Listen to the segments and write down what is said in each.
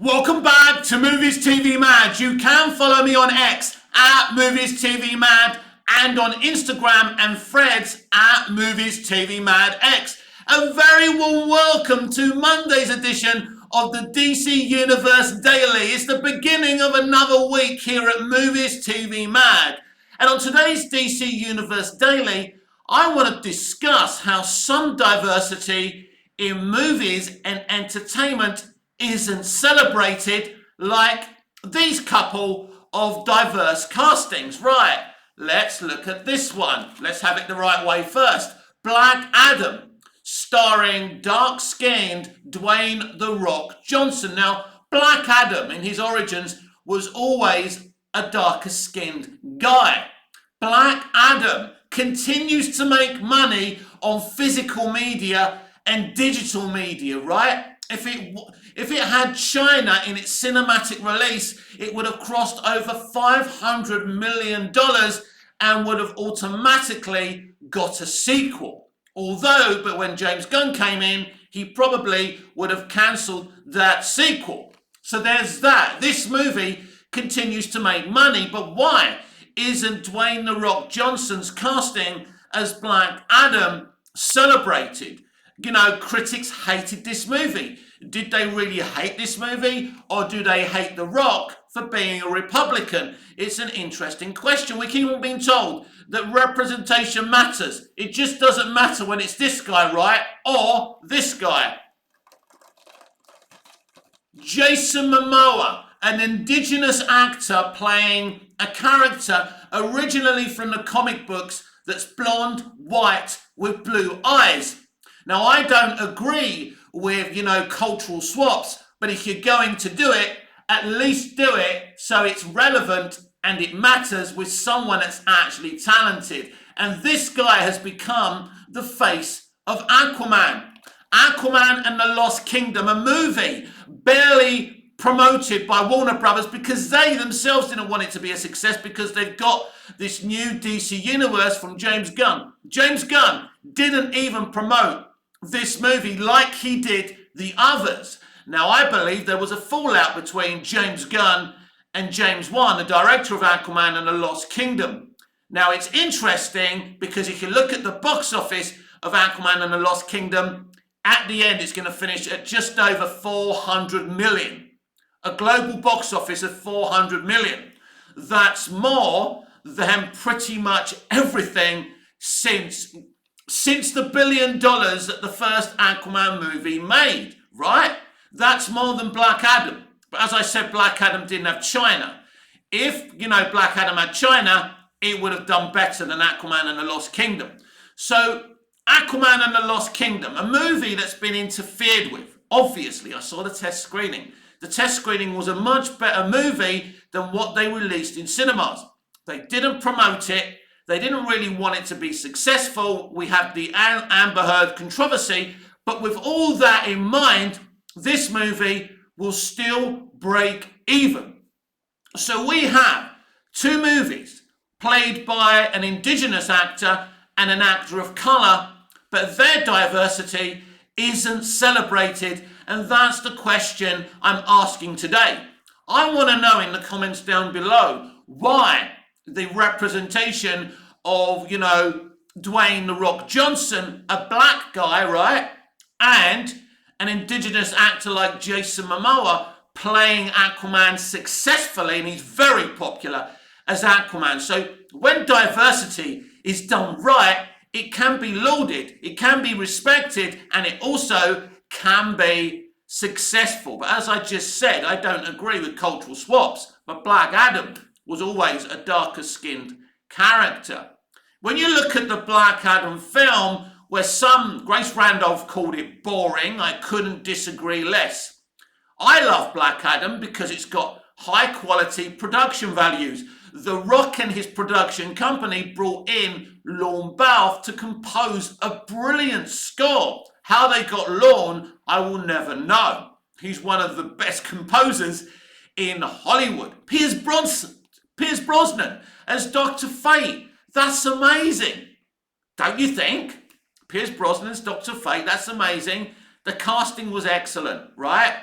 Welcome back to Movies TV Mad. You can follow me on X at Movies TV Mad and on Instagram and Threads at Movies TV Mad X. A very warm welcome to Monday's edition of the DC Universe Daily. It's the beginning of another week here at Movies TV Mad. And on today's DC Universe Daily, I want to discuss how some diversity in movies and entertainment isn't celebrated like these couple of diverse castings. Right, let's look at this one. Let's have it the right way first. Black Adam, starring dark-skinned Dwayne "The Rock" Johnson. Now, Black Adam in his origins was always a darker-skinned guy. Black Adam continues to make money on physical media and digital media, right? If it had China in its cinematic release, it would have crossed over $500 million and would have automatically got a sequel. But when James Gunn came in, he probably would have cancelled that sequel. So there's that. This movie continues to make money, but why isn't Dwayne "The Rock" Johnson's casting as Black Adam celebrated? You know, critics hated this movie. Did they really hate this movie, or do they hate The Rock for being a Republican? It's an interesting question. We keep on being told that representation matters. It just doesn't matter when it's this guy, right? Or this guy. Jason Momoa, an indigenous actor playing a character originally from the comic books that's blonde, white, with blue eyes. Now, I don't agree with, cultural swaps, but if you're going to do it, at least do it so it's relevant and it matters with someone that's actually talented. And this guy has become the face of Aquaman. Aquaman and the Lost Kingdom, a movie barely promoted by Warner Brothers because they themselves didn't want it to be a success because they've got this new DC Universe from James Gunn. James Gunn didn't even promote this movie like he did the others. Now, I believe there was a fallout between James Gunn and James Wan, the director of Aquaman and the Lost Kingdom. Now, it's interesting because if you look at the box office of Aquaman and the Lost Kingdom, at the end, it's going to finish at just over 400 million. A global box office of 400 million. That's more than pretty much everything since the $1 billion that the first Aquaman movie made, right? That's more than Black Adam. But as I said, Black Adam didn't have China. If, Black Adam had China, it would have done better than Aquaman and the Lost Kingdom. So, Aquaman and the Lost Kingdom, a movie that's been interfered with. Obviously, I saw the test screening. The test screening was a much better movie than what they released in cinemas. They didn't promote it. They didn't really want it to be successful. We have the Amber Heard controversy. But with all that in mind, this movie will still break even. So we have two movies played by an indigenous actor and an actor of colour, but their diversity isn't celebrated, and that's the question I'm asking today. I want to know in the comments down below why the representation of, Dwayne "The Rock" Johnson, a black guy, right, and an indigenous actor like Jason Momoa playing Aquaman successfully, and he's very popular as Aquaman. So when diversity is done right, it can be lauded, it can be respected, and it also can be successful. But as I just said, I don't agree with cultural swaps, but Black Adam was always a darker skinned character. When you look at the Black Adam film, where Grace Randolph called it boring, I couldn't disagree less. I love Black Adam because it's got high quality production values. The Rock and his production company brought in Lorne Balfe to compose a brilliant score. How they got Lorne, I will never know. He's one of the best composers in Hollywood. Pierce Brosnan as Dr. Fate. That's amazing. Don't you think? Pierce Brosnan's Dr. Fate, that's amazing. The casting was excellent, right?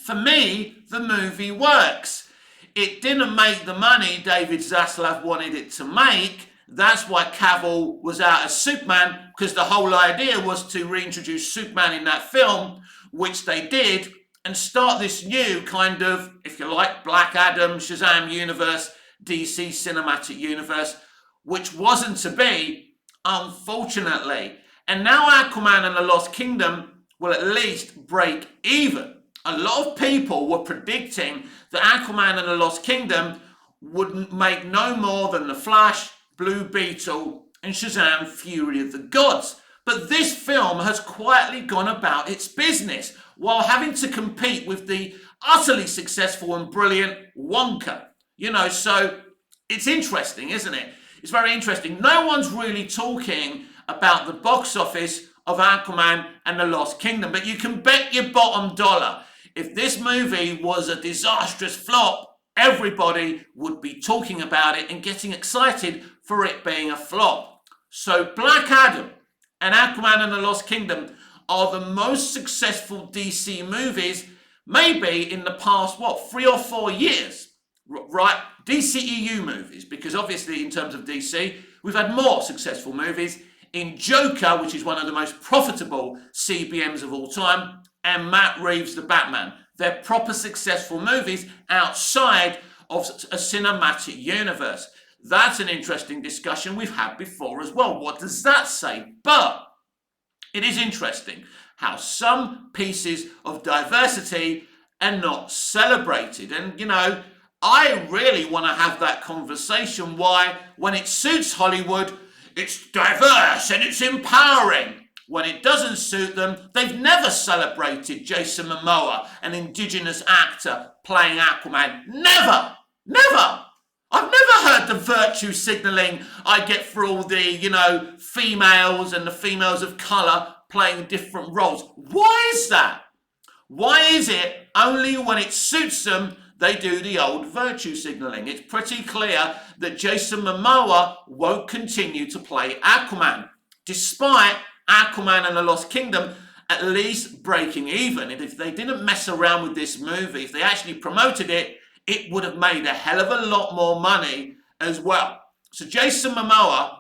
for me, the movie works. It didn't make the money David Zaslav wanted it to make. That's why Cavill was out as Superman, because the whole idea was to reintroduce Superman in that film, which they did, and start this new kind of, if you like, Black Adam, Shazam universe, DC cinematic universe, which wasn't to be, unfortunately. And now Aquaman and the Lost Kingdom will at least break even. A lot of people were predicting that Aquaman and the Lost Kingdom would make no more than The Flash, Blue Beetle, and Shazam Fury of the Gods. But this film has quietly gone about its business while having to compete with the utterly successful and brilliant Wonka. So it's interesting, isn't it? It's very interesting. No one's really talking about the box office of Aquaman and the Lost Kingdom, but you can bet your bottom dollar, if this movie was a disastrous flop, everybody would be talking about it and getting excited for it being a flop. So Black Adam and Aquaman and the Lost Kingdom are the most successful DC movies maybe in the past, 3 or 4 years, right? DCEU movies, because obviously in terms of DC, we've had more successful movies in Joker, which is one of the most profitable CBMs of all time, and Matt Reeves' The Batman. They're proper successful movies outside of a cinematic universe. That's an interesting discussion we've had before as well. What does that say? But it is interesting how some pieces of diversity are not celebrated. And, I really want to have that conversation why, when it suits Hollywood, it's diverse and it's empowering. When it doesn't suit them, they've never celebrated Jason Momoa, an indigenous actor playing Aquaman. Never! Never! I've never heard the virtue signalling I get for all the, females and the females of colour playing different roles. Why is that? Why is it only when it suits them they do the old virtue signalling? It's pretty clear that Jason Momoa won't continue to play Aquaman, despite Aquaman and the Lost Kingdom at least breaking even. And if they didn't mess around with this movie, if they actually promoted it, it would have made a hell of a lot more money as well. So Jason Momoa,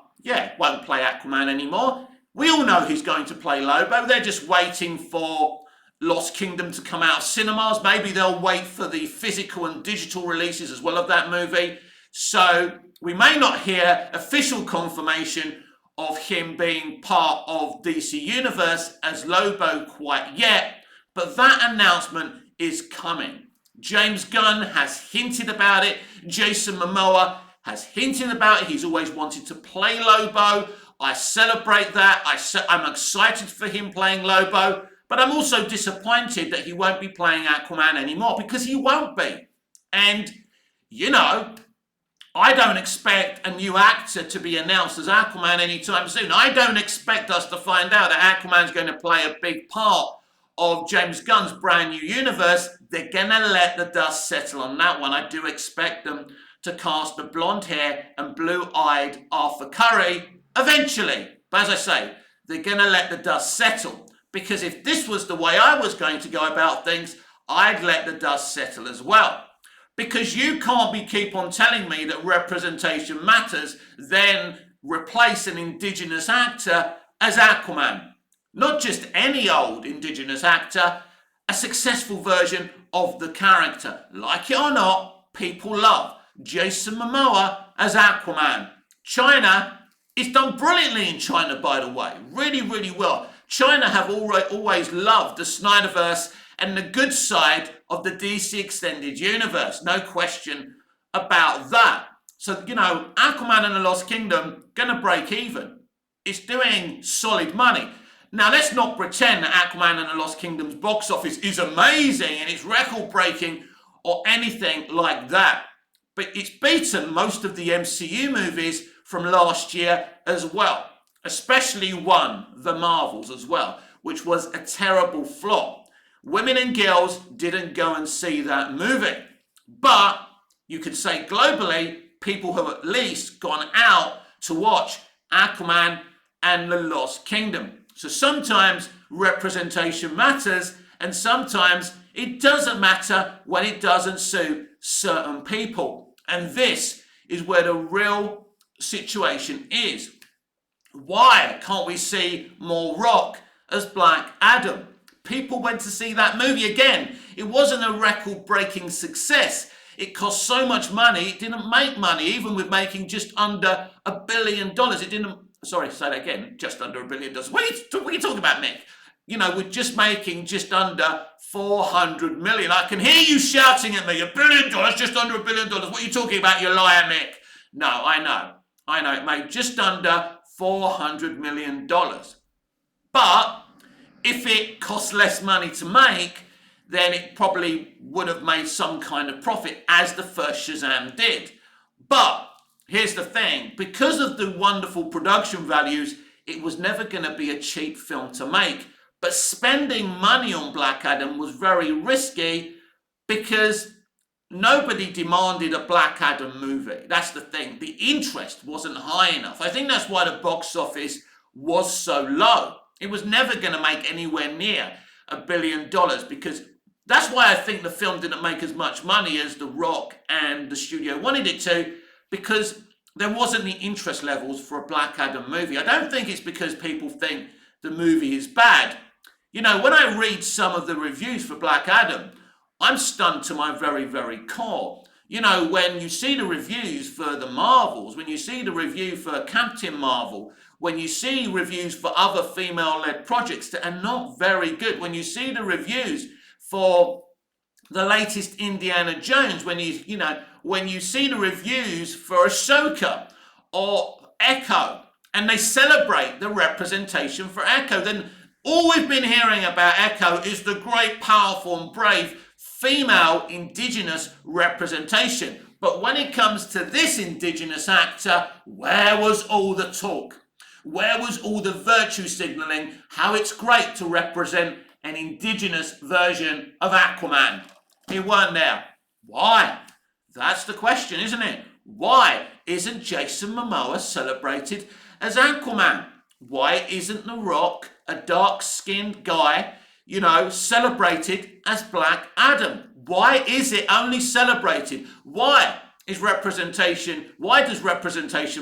won't play Aquaman anymore. We all know he's going to play Lobo. They're just waiting for Lost Kingdom to come out of cinemas. Maybe they'll wait for the physical and digital releases as well of that movie. So we may not hear official confirmation of him being part of DC Universe as Lobo quite yet, but that announcement is coming. James Gunn has hinted about it. Jason Momoa has hinted about it. He's always wanted to play Lobo. I celebrate that. I'm excited for him playing Lobo, but I'm also disappointed that he won't be playing Aquaman anymore, because he won't be. And, I don't expect a new actor to be announced as Aquaman anytime soon. I don't expect us to find out that Aquaman's going to play a big part of James Gunn's brand new universe. They're going to let the dust settle on that one. I do expect them to cast the blonde hair and blue-eyed Arthur Curry eventually. But as I say, they're going to let the dust settle. Because if this was the way I was going to go about things, I'd let the dust settle as well. Because you can't keep on telling me that representation matters, then replace an indigenous actor as Aquaman. Not just any old indigenous actor, a successful version of the character. Like it or not, people love Jason Momoa as Aquaman. China is done brilliantly in China, by the way. Really, really well. China have always loved the Snyderverse and the good side of the DC Extended Universe. No question about that. So, Aquaman and the Lost Kingdom, gonna break even. It's doing solid money. Now, let's not pretend that Aquaman and the Lost Kingdom's box office is amazing and it's record-breaking or anything like that. But it's beaten most of the MCU movies from last year as well. Especially one, The Marvels as well, which was a terrible flop. Women and girls didn't go and see that movie. But you could say globally, people have at least gone out to watch Aquaman and the Lost Kingdom. So sometimes representation matters, and sometimes It doesn't matter when it doesn't suit certain people. And this is where the real situation is. Why can't we see more Rock as Black Adam? People went to see that movie again. It wasn't a record-breaking success. It cost so much money, it didn't make money, even with making just under $1 billion. It didn't, sorry, say that again, just under $1 billion. What are you talking about, Nick? You know, we're just making just under 400 million. I can hear you shouting at me, $1 billion, just under $1 billion. What are you talking about, you liar, Nick? No, I know. It made just under $400 million. But if it costs less money to make, then it probably would have made some kind of profit, as the first Shazam did. But here's the thing, because of the wonderful production values, it was never going to be a cheap film to make. But spending money on Black Adam was very risky because nobody demanded a Black Adam movie. That's the thing. The interest wasn't high enough. I think that's why the box office was so low. It was never going to make anywhere near $1 billion, because that's why I think the film didn't make as much money as The Rock and the studio wanted it to, because there wasn't the interest levels for a Black Adam movie. I don't think it's because people think the movie is bad. You know, when I read some of the reviews for Black Adam, I'm stunned to my very, very core. You know, when you see the reviews for the Marvels, when you see the review for Captain Marvel, when you see reviews for other female-led projects that are not very good, when you see the reviews for the latest Indiana Jones, when you see the reviews for Ahsoka or Echo, and they celebrate the representation for Echo, then all we've been hearing about Echo is the great, powerful, and brave female Indigenous representation. But when it comes to this Indigenous actor, where was all the talk? Where was all the virtue signalling how it's great to represent an Indigenous version of Aquaman? It weren't there. Why? That's the question, isn't it? Why isn't Jason Momoa celebrated as Aquaman? Why isn't The Rock, a dark-skinned guy, celebrated as Black Adam? Why is it only celebrated? Why does representation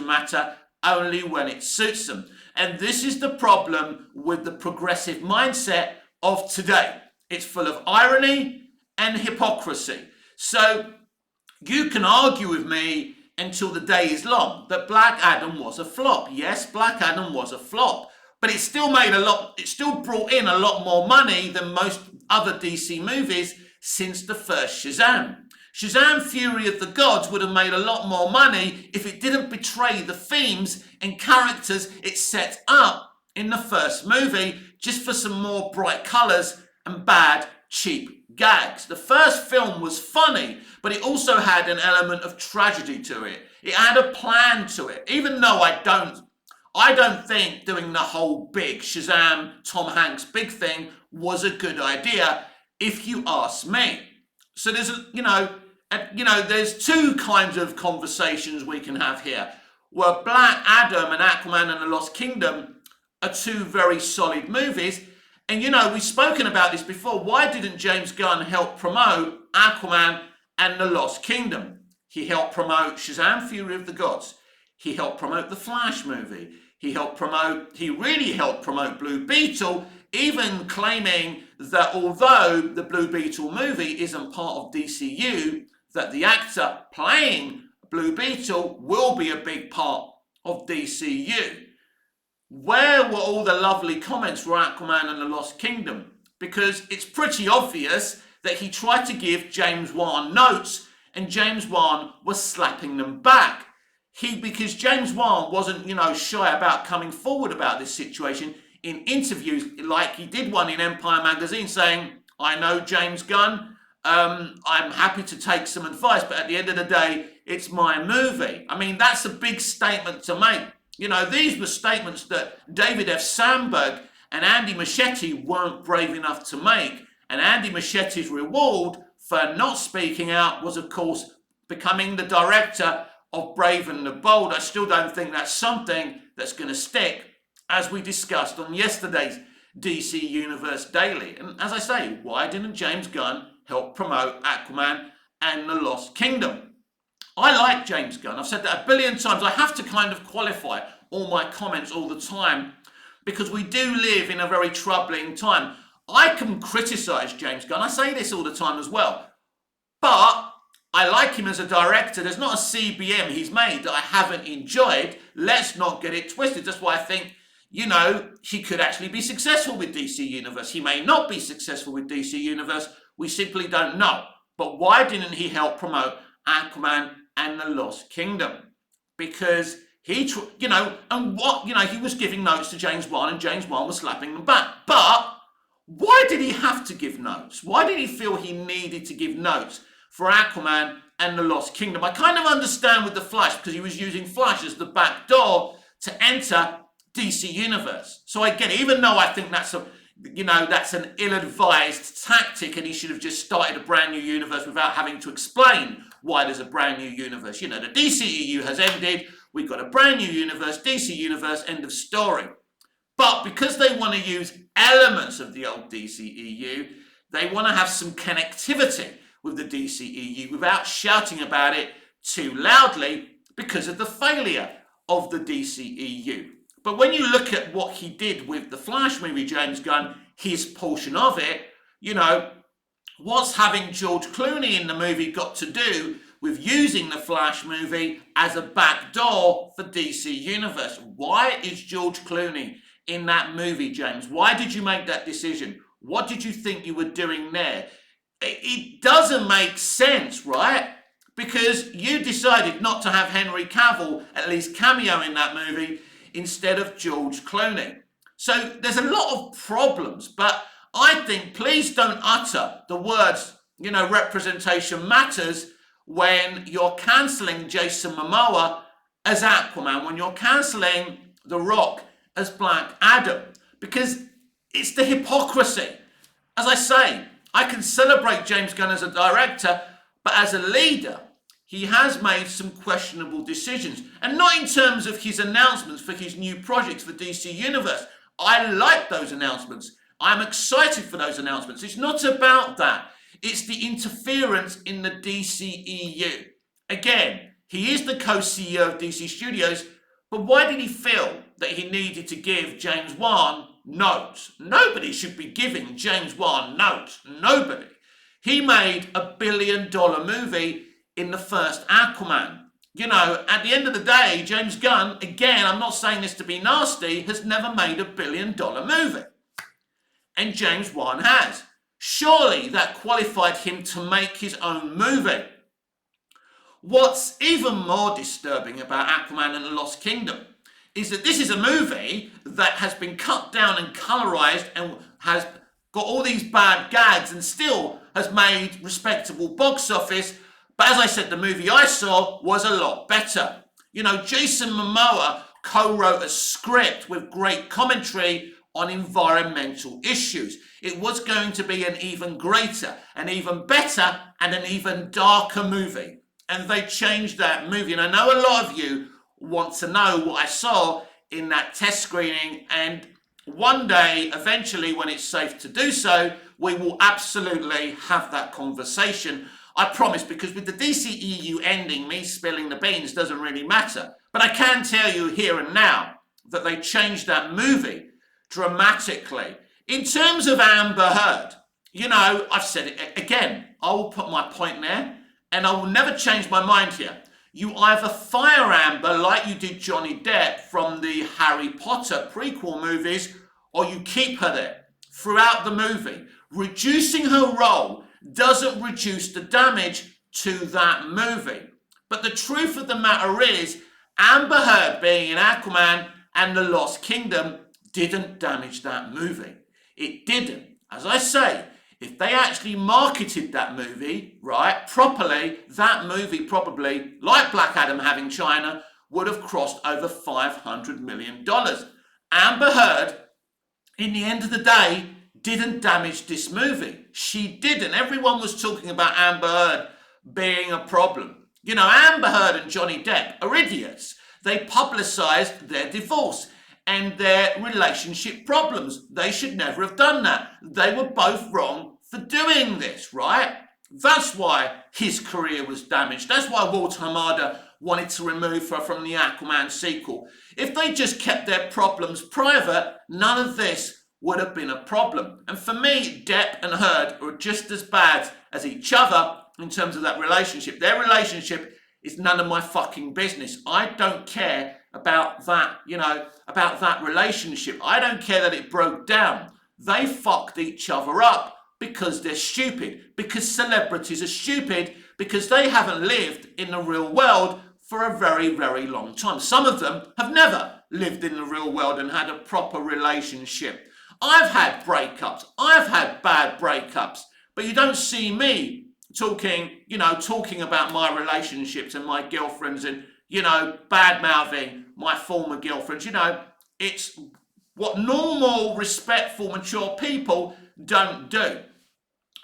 matter only when it suits them? And this is the problem with the progressive mindset of today. It's full of irony and hypocrisy. So you can argue with me until the day is long that Black Adam was a flop. Yes, Black Adam was a flop, but it still brought in a lot more money than most other DC movies since the first Shazam. Shazam! Fury of the Gods would have made a lot more money if it didn't betray the themes and characters it set up in the first movie, just for some more bright colours and bad, cheap gags. The first film was funny, but it also had an element of tragedy to it. It had a plan to it, even though I don't think doing the whole big Shazam, Tom Hanks big thing was a good idea, if you ask me. So there's two kinds of conversations we can have here, where Black Adam and Aquaman and the Lost Kingdom are two very solid movies. And we've spoken about this before. Why didn't James Gunn help promote Aquaman and the Lost Kingdom? He helped promote Shazam! Fury of the Gods. He helped promote the Flash movie. He really helped promote Blue Beetle, even claiming that although the Blue Beetle movie isn't part of DCU, that the actor playing Blue Beetle will be a big part of DCU. Where were all the lovely comments for Aquaman and the Lost Kingdom? Because it's pretty obvious that he tried to give James Wan notes and James Wan was slapping them back. Because James Wan wasn't, shy about coming forward about this situation in interviews, like he did one in Empire magazine saying, I know James Gunn, I'm happy to take some advice, but at the end of the day, it's my movie. I mean, that's a big statement to make. These were statements that David F. Sandberg and Andy Muschietti weren't brave enough to make. And Andy Muschietti's reward for not speaking out was, of course, becoming the director of Brave and the Bold. I still don't think that's something that's going to stick, as we discussed on yesterday's DC Universe Daily. And as I say, why didn't James Gunn help promote Aquaman and the Lost Kingdom? I like James Gunn. I've said that a billion times. I have to kind of qualify all my comments all the time because we do live in a very troubling time. I can criticise James Gunn. I say this all the time as well. But I like him as a director. There's not a CBM he's made that I haven't enjoyed. Let's not get it twisted. That's why I think, he could actually be successful with DC Universe. He may not be successful with DC Universe. We simply don't know. But why didn't he help promote Aquaman and the Lost Kingdom? Because he was giving notes to James Wan and James Wan was slapping them back. But why did he have to give notes? Why did he feel he needed to give notes for Aquaman and the Lost Kingdom? I kind of understand with the Flash because he was using Flash as the back door to enter DC Universe. So I get it, even though I think that's an ill-advised tactic and he should have just started a brand new universe without having to explain why there's a brand new universe. The DCEU has ended. We've got a brand new universe, DC Universe, end of story. But because they want to use elements of the old DCEU, they want to have some connectivity with the DCEU without shouting about it too loudly because of the failure of the DCEU. But when you look at what he did with the Flash movie, James Gunn, his portion of it, what's having George Clooney in the movie got to do with using the Flash movie as a backdoor for DC Universe? Why is George Clooney in that movie, James? Why did you make that decision? What did you think you were doing there? It doesn't make sense, right? Because you decided not to have Henry Cavill at least cameo in that movie instead of George Clooney. So there's a lot of problems, but I think please don't utter the words, representation matters when you're cancelling Jason Momoa as Aquaman, when you're cancelling The Rock as Black Adam, because it's the hypocrisy. As I say, I can celebrate James Gunn as a director, but as a leader, he has made some questionable decisions. And not in terms of his announcements for his new projects for DC Universe. I like those announcements. I'm excited for those announcements. It's not about that. It's the interference in the DCEU. Again, he is the co-CEO of DC Studios, but why did he feel that he needed to give James Wan notes? Nobody should be giving James Wan notes. Nobody. He made $1 billion movie in the first Aquaman. At the end of the day, James Gunn, again, I'm not saying this to be nasty, has never made $1 billion movie. And James Wan has. Surely that qualified him to make his own movie. What's even more disturbing about Aquaman and the Lost Kingdom is that this is a movie that has been cut down and colorized and has got all these bad gags and still has made respectable box office. But as I said, the movie I saw was a lot better. Jason Momoa co-wrote a script with great commentary on environmental issues. It was going to be an even greater, an even better, and an even darker movie. And they changed that movie. And I know a lot of you want to know what I saw in that test screening. And one day, eventually, when it's safe to do so, we will absolutely have that conversation. I promise, because with the DCEU ending, me spilling the beans doesn't really matter. But I can tell you here and now that they changed that movie dramatically. In terms of Amber Heard, I've said it again. I will put my point there, and I will never change my mind here. You either fire Amber like you did Johnny Depp from the Harry Potter prequel movies, or you keep her there throughout the movie. Reducing her role doesn't reduce the damage to that movie. But the truth of the matter is, Amber Heard being in Aquaman and the Lost Kingdom didn't damage that movie. It didn't. As I say, if they actually marketed that movie, right, properly, that movie probably, like Black Adam having China, would have crossed over $500 million. Amber Heard, in the end of the day, didn't damage this movie. She didn't. Everyone was talking about Amber Heard being a problem. Amber Heard and Johnny Depp are idiots. They publicised their divorce. and their relationship problems. They should never have done that. They were both wrong for doing this, right? That's why his career was damaged. That's why Walter Hamada wanted to remove her from the Aquaman sequel. If they just kept their problems private, none of this would have been a problem. And for me, Depp and Heard are just as bad as each other in terms of that relationship. Their relationship is none of my fucking business. I don't care about that, about that relationship. I don't care that it broke down. They fucked each other up because they're stupid, because celebrities are stupid, because they haven't lived in the real world for a very, very long time. Some of them have never lived in the real world and had a proper relationship. I've had breakups. I've had bad breakups, but you don't see me talking about my relationships and my girlfriends and, bad-mouthing my former girlfriends. It's what normal, respectful, mature people don't do.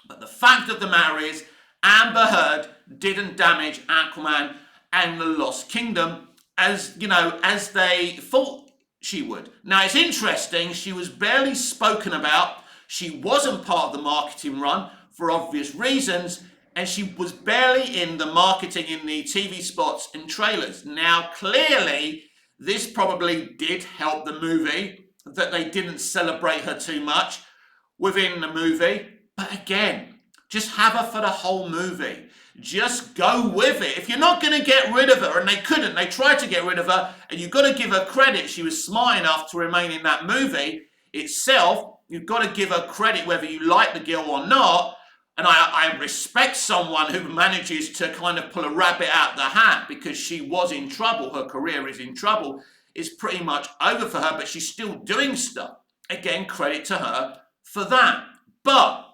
But the fact of the matter is, Amber Heard didn't damage Aquaman and the Lost Kingdom as they thought she would. Now, it's interesting, she was barely spoken about. She wasn't part of the marketing run for obvious reasons, and she was barely in the marketing in the TV spots and trailers. Now, clearly, this probably did help the movie, that they didn't celebrate her too much within the movie. But again, just have her for the whole movie. Just go with it. If you're not going to get rid of her, and they couldn't, they tried to get rid of her, and you've got to give her credit. She was smart enough to remain in that movie itself. You've got to give her credit whether you like the girl or not. And I respect someone who manages to kind of pull a rabbit out of the hat, because she was in trouble. Her career is in trouble. It's pretty much over for her, but she's still doing stuff. Again, credit to her for that. But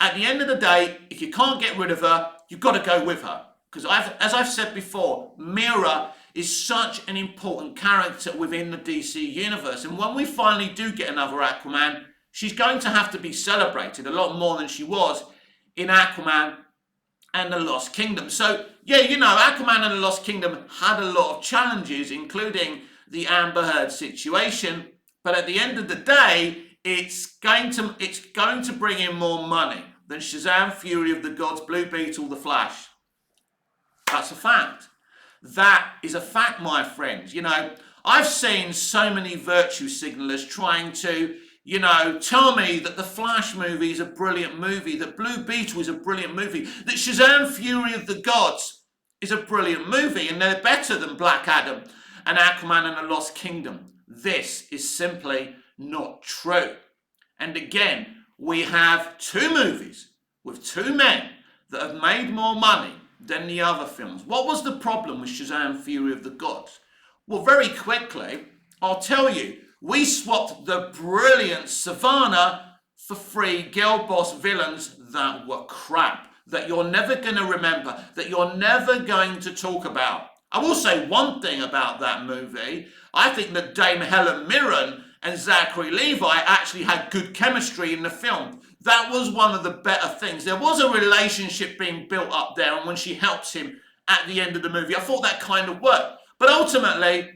at the end of the day, if you can't get rid of her, you've got to go with her. Because as I've said before, Mera is such an important character within the DC universe. And when we finally do get another Aquaman, she's going to have to be celebrated a lot more than she was in Aquaman and the Lost Kingdom. So, yeah, Aquaman and the Lost Kingdom had a lot of challenges, including the Amber Heard situation. But at the end of the day, it's going to bring in more money than Shazam! Fury of the Gods, Blue Beetle, The Flash. That's a fact. That is a fact, my friends. I've seen so many virtue signalers trying to, tell me that the Flash movie is a brilliant movie, that Blue Beetle is a brilliant movie, that Shazam! Fury of the Gods is a brilliant movie, and they're better than Black Adam and Aquaman and the Lost Kingdom. This is simply not true. And again, we have two movies with two men that have made more money than the other films. What was the problem with Shazam! Fury of the Gods? Well, very quickly, I'll tell you. We swapped the brilliant Savannah for three girl boss villains that were crap, that you're never going to remember, that you're never going to talk about. I will say one thing about that movie. I think that Dame Helen Mirren and Zachary Levi actually had good chemistry in the film. That was one of the better things. There was a relationship being built up there, and when she helps him at the end of the movie, I thought that kind of worked. But ultimately,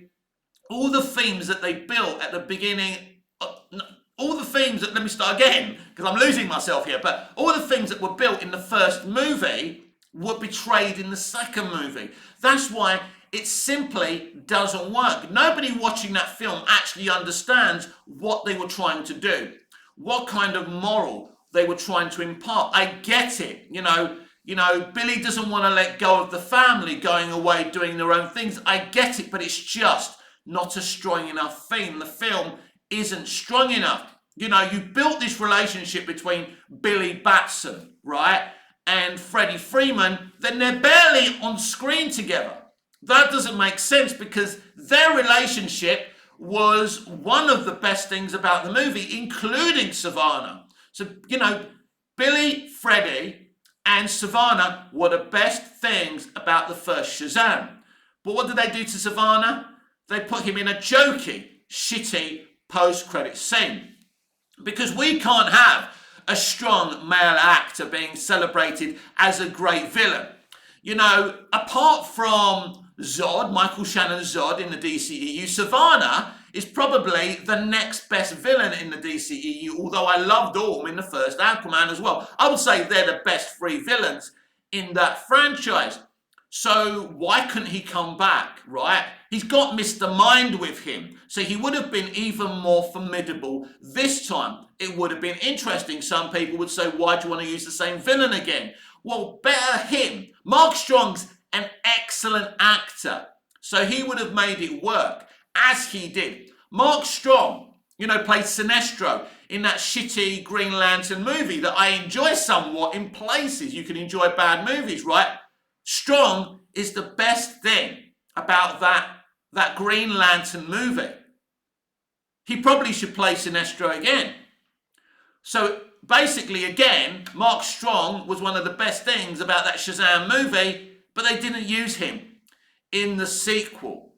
all the themes that they built at the beginning, let me start again, because I'm losing myself here, but all the things that were built in the first movie were betrayed in the second movie. That's why it simply doesn't work. Nobody watching that film actually understands what they were trying to do, what kind of moral they were trying to impart. I get it, Billy doesn't want to let go of the family, going away, doing their own things. I get it, but it's just not a strong enough theme. The film isn't strong enough. You built this relationship between Billy Batson, right, and Freddie Freeman, then they're barely on screen together. That doesn't make sense, because their relationship was one of the best things about the movie, including Savannah. So, Billy, Freddie, and Savannah were the best things about the first Shazam. But what did they do to Savannah? They put him in a jokey, shitty post-credit scene. Because we can't have a strong male actor being celebrated as a great villain. Apart from Zod, Michael Shannon Zod in the DCEU, Savannah is probably the next best villain in the DCEU, although I loved Orm in the first Aquaman as well. I would say they're the best three villains in that franchise. So why couldn't he come back, right? He's got Mr. Mind with him, so he would have been even more formidable this time. It would have been interesting. Some people would say, why do you want to use the same villain again? Well, better him. Mark Strong's an excellent actor, so he would have made it work, as he did. Mark Strong, played Sinestro in that shitty Green Lantern movie that I enjoy somewhat in places. You can enjoy bad movies, right? Strong is the best thing about that Green Lantern movie. He probably should play Sinestro again. So basically, again, Mark Strong was one of the best things about that Shazam movie, but they didn't use him in the sequel.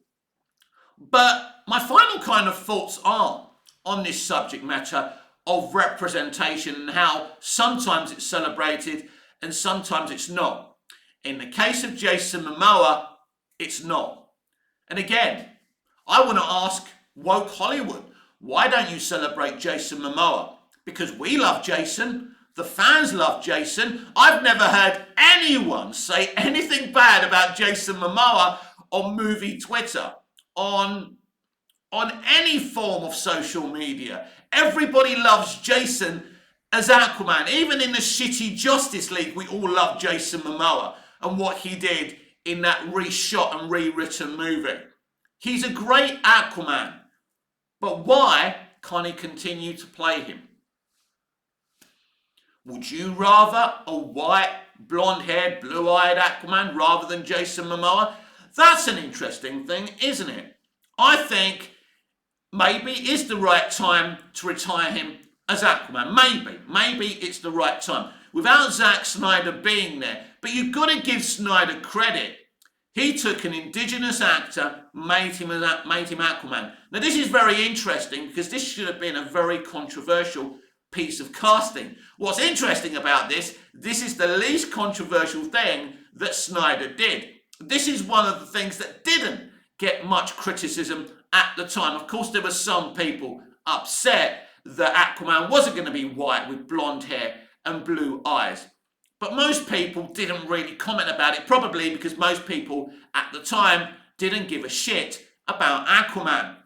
But my final kind of thoughts are on this subject matter of representation and how sometimes it's celebrated and sometimes it's not. In the case of Jason Momoa, it's not. And again, I want to ask woke Hollywood, why don't you celebrate Jason Momoa? Because we love Jason, the fans love Jason. I've never heard anyone say anything bad about Jason Momoa on movie Twitter, on any form of social media. Everybody loves Jason as Aquaman. Even in the shitty Justice League, we all love Jason Momoa and what he did in that reshot and rewritten movie. He's a great Aquaman, but why can't he continue to play him? Would you rather a white, blonde-haired, blue-eyed Aquaman rather than Jason Momoa? That's an interesting thing, isn't it? I think maybe it is the right time to retire him as Aquaman. Maybe it's the right time. Without Zack Snyder being there. But you've got to give Snyder credit. He took an indigenous actor, made him Aquaman. Now this is very interesting because this should have been a very controversial piece of casting. What's interesting about this is the least controversial thing that Snyder did. This is one of the things that didn't get much criticism at the time. Of course, there were some people upset that Aquaman wasn't going to be white with blonde hair and blue eyes. But most people didn't really comment about it, probably because most people at the time didn't give a shit about Aquaman.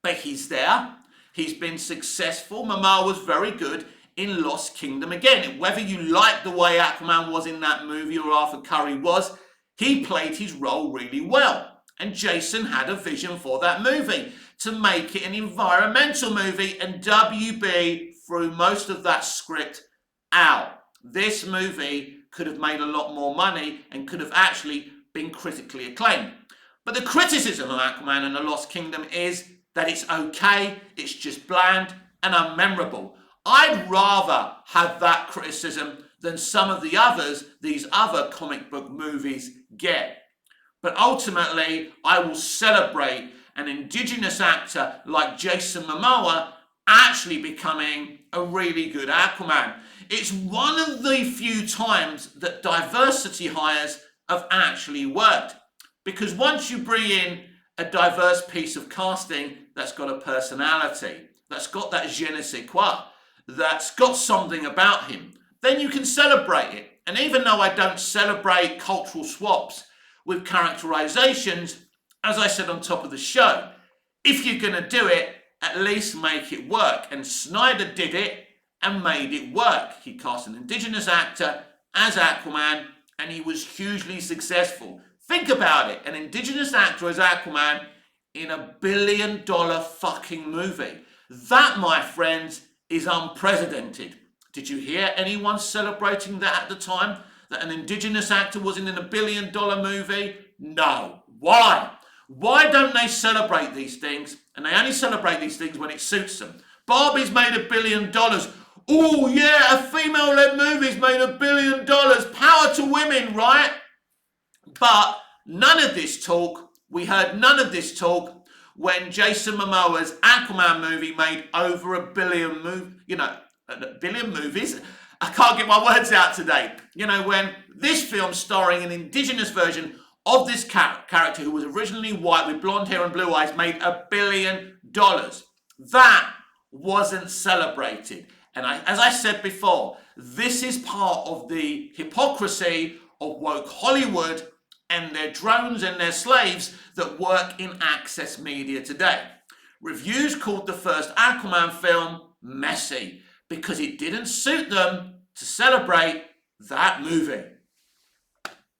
But he's there. He's been successful. Momoa was very good in Lost Kingdom again. Whether you like the way Aquaman was in that movie or Arthur Curry was, he played his role really well. And Jason had a vision for that movie to make it an environmental movie, and WB threw most of that script out. This movie could have made a lot more money and could have actually been critically acclaimed. But the criticism of Aquaman and the Lost Kingdom is that it's okay, it's just bland and unmemorable. I'd rather have that criticism than some of the others these other comic book movies get. But ultimately, I will celebrate an indigenous actor like Jason Momoa actually becoming a really good Aquaman. It's one of the few times that diversity hires have actually worked. Because once you bring in a diverse piece of casting that's got a personality, that's got that je ne sais quoi, that's got something about him, then you can celebrate it. And even though I don't celebrate cultural swaps with characterizations, as I said on top of the show, if you're going to do it, at least make it work. And Snyder did it and made it work. He cast an indigenous actor as Aquaman, and he was hugely successful. Think about it, an indigenous actor as Aquaman in $1 billion fucking movie. That, my friends, is unprecedented. Did you hear anyone celebrating that at the time? That an indigenous actor was in a $1 billion movie? No. Why? Why don't they celebrate these things? And they only celebrate these things when it suits them. Barbie's made $1 billion. Oh yeah, a female-led movie's made $1 billion. Power to women, right? But none of this talk, we heard none of this talk when Jason Momoa's Aquaman movie made over $1 billion movies. I can't get my words out today. When this film starring an indigenous version of this character, who was originally white with blonde hair and blue eyes, made $1 billion. That wasn't celebrated. And as I said before, this is part of the hypocrisy of woke Hollywood and their drones and their slaves that work in access media today. Reviews called the first Aquaman film messy because it didn't suit them to celebrate that movie.